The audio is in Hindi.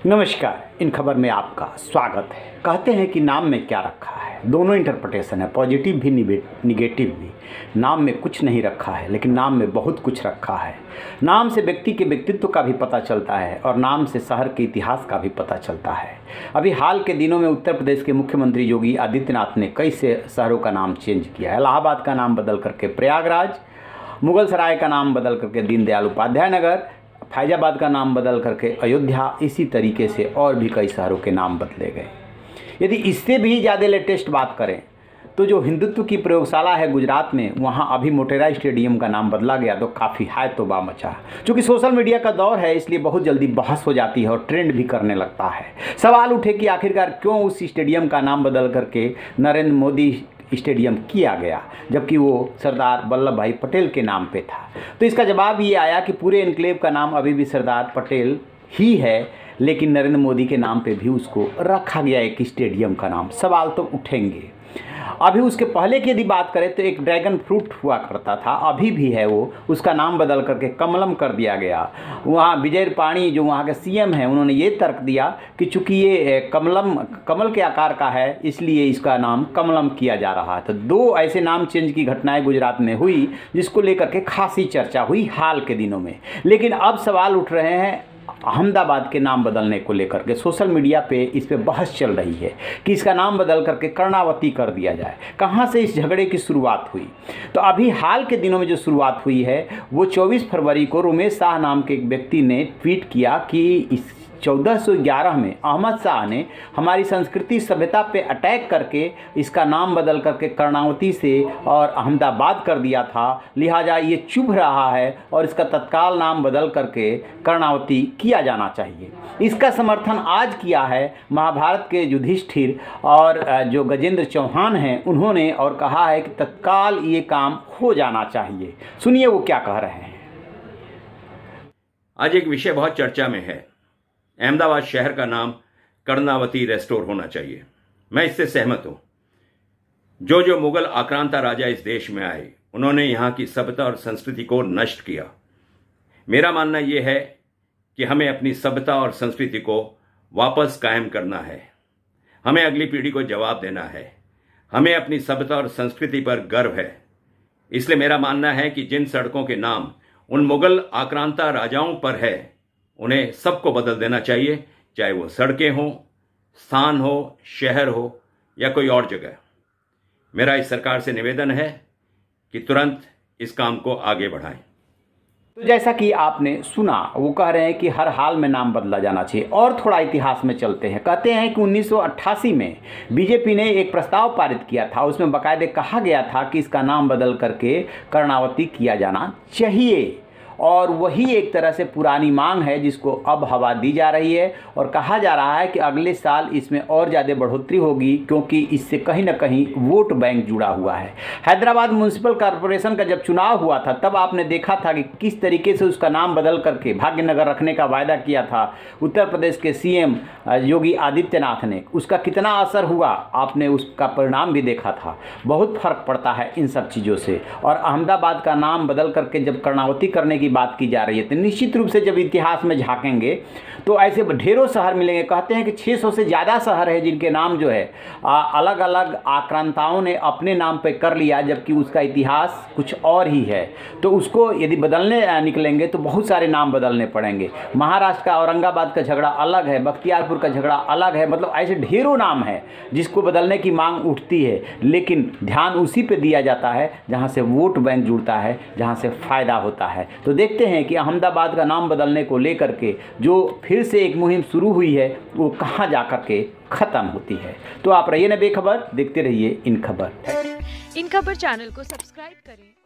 नमस्कार, इन खबर में आपका स्वागत है। कहते हैं कि नाम में क्या रखा है, दोनों इंटरप्रिटेशन है, पॉजिटिव भी निगेटिव भी। नाम में कुछ नहीं रखा है, लेकिन नाम में बहुत कुछ रखा है। नाम से व्यक्ति के व्यक्तित्व का भी पता चलता है और नाम से शहर के इतिहास का भी पता चलता है। अभी हाल के दिनों में उत्तर प्रदेश के मुख्यमंत्री योगी आदित्यनाथ ने कई से शहरों का नाम चेंज किया है। इलाहाबाद का नाम बदल करके प्रयागराज, मुगल सराय का नाम बदल करके दीनदयाल उपाध्याय नगर, फैजाबाद का नाम बदल करके अयोध्या, इसी तरीके से और भी कई शहरों के नाम बदले गए। यदि इससे भी ज़्यादा लेटेस्ट बात करें तो जो हिंदुत्व की प्रयोगशाला है गुजरात में, वहाँ अभी मोटेरा स्टेडियम का नाम बदला गया तो काफ़ी हाय तौबा मचा। चूँकि सोशल मीडिया का दौर है, इसलिए बहुत जल्दी बहस हो जाती है और ट्रेंड भी करने लगता है। सवाल उठे कि आखिरकार क्यों उस स्टेडियम का नाम बदल करके नरेंद्र मोदी स्टेडियम किया गया, जबकि वो सरदार वल्लभ भाई पटेल के नाम पे था। तो इसका जवाब ये आया कि पूरे एन्क्लेव का नाम अभी भी सरदार पटेल ही है, लेकिन नरेंद्र मोदी के नाम पे भी उसको रखा गया एक स्टेडियम का नाम। सवाल तो उठेंगे। अभी उसके पहले की यदि बात करें तो एक ड्रैगन फ्रूट हुआ करता था, अभी भी है वो, उसका नाम बदल करके कमलम कर दिया गया। वहाँ विजय रूपाणी जो वहाँ के सीएम हैं, उन्होंने ये तर्क दिया कि चूंकि ये कमल के आकार का है, इसलिए इसका नाम कमलम किया जा रहा है। तो दो ऐसे नाम चेंज की घटनाएं गुजरात में हुई, जिसको लेकर के खासी चर्चा हुई हाल के दिनों में। लेकिन अब सवाल उठ रहे हैं अहमदाबाद के नाम बदलने को लेकर के। सोशल मीडिया पे इस पे बहस चल रही है कि इसका नाम बदल करके कर्णावती कर दिया जाए। कहाँ से इस झगड़े की शुरुआत हुई? तो अभी हाल के दिनों में जो शुरुआत हुई है वो 24 फरवरी को रमेश शाह नाम के एक व्यक्ति ने ट्वीट किया कि इस 1411 में अहमद शाह ने हमारी संस्कृति सभ्यता पे अटैक करके इसका नाम बदल करके कर्णावती से और अहमदाबाद कर दिया था, लिहाजा ये चुभ रहा है और इसका तत्काल नाम बदल करके कर्णावती किया जाना चाहिए। इसका समर्थन आज किया है महाभारत के युधिष्ठिर और जो गजेंद्र चौहान हैं उन्होंने, और कहा है कि तत्काल ये काम हो जाना चाहिए। सुनिए वो क्या कह रहे हैं। आज एक विषय बहुत चर्चा में है। अहमदाबाद शहर का नाम कर्णावती रेस्टोर होना चाहिए। मैं इससे सहमत हूं। जो मुगल आक्रांता राजा इस देश में आए, उन्होंने यहां की सभ्यता और संस्कृति को नष्ट किया। मेरा मानना यह है कि हमें अपनी सभ्यता और संस्कृति को वापस कायम करना है। हमें अगली पीढ़ी को जवाब देना है। हमें अपनी सभ्यता और संस्कृति पर गर्व है। इसलिए मेरा मानना है कि जिन सड़कों के नाम उन मुगल आक्रांता राजाओं पर है, उन्हें सबको बदल देना चाहिए, चाहे वो सड़कें हों, स्थान हो, शहर हो या कोई और जगह। मेरा इस सरकार से निवेदन है कि तुरंत इस काम को आगे बढ़ाएं। तो जैसा कि आपने सुना, वो कह रहे हैं कि हर हाल में नाम बदला जाना चाहिए। और थोड़ा इतिहास में चलते हैं। कहते हैं कि 1988 में बीजेपी ने एक प्रस्ताव पारित किया था, उसमें बाकायदे कहा गया था कि इसका नाम बदल करके कर्णावती किया जाना चाहिए। और वही एक तरह से पुरानी मांग है जिसको अब हवा दी जा रही है, और कहा जा रहा है कि अगले साल इसमें और ज़्यादा बढ़ोतरी होगी, क्योंकि इससे कहीं ना कहीं वोट बैंक जुड़ा हुआ है। हैदराबाद म्यूनसिपल कॉरपोरेशन का जब चुनाव हुआ था, तब आपने देखा था कि किस तरीके से उसका नाम बदल करके भाग्यनगर रखने का वायदा किया था उत्तर प्रदेश के सीएम योगी आदित्यनाथ ने। उसका कितना असर हुआ, आपने उसका परिणाम भी देखा था। बहुत फर्क पड़ता है इन सब चीज़ों से। और अहमदाबाद का नाम बदल करके जब कर्णावती करने की बात की जा रही है, तो निश्चित रूप से जब इतिहास में झांकेंगे तो ऐसे ढेरों शहर मिलेंगे। कहते हैं कि 600 से ज़्यादा शहर है जिनके नाम जो है अलग अलग आक्रांताओं ने अपने नाम पे कर लिया, जबकि उसका इतिहास कुछ और ही है। तो उसको यदि बदलने निकलेंगे तो बहुत सारे नाम बदलने पड़ेंगे। महाराष्ट्र का औरंगाबाद का झगड़ा अलग है, बख्तियारपुर का झगड़ा अलग है। मतलब ऐसे ढेरों नाम है जिसको बदलने की मांग उठती है, लेकिन ध्यान उसी पे दिया जाता है जहाँ से वोट बैंक जुड़ता है, जहाँ से फ़ायदा होता है। तो देखते हैं कि अहमदाबाद का नाम बदलने को लेकर के जो फिर से एक मुहिम शुरू हुई है, वो कहाँ जा कर के ख़त्म होती है। तो आप रहिए ना बेखबर, देखते रहिए इन खबर। इन खबर चैनल को सब्सक्राइब करें।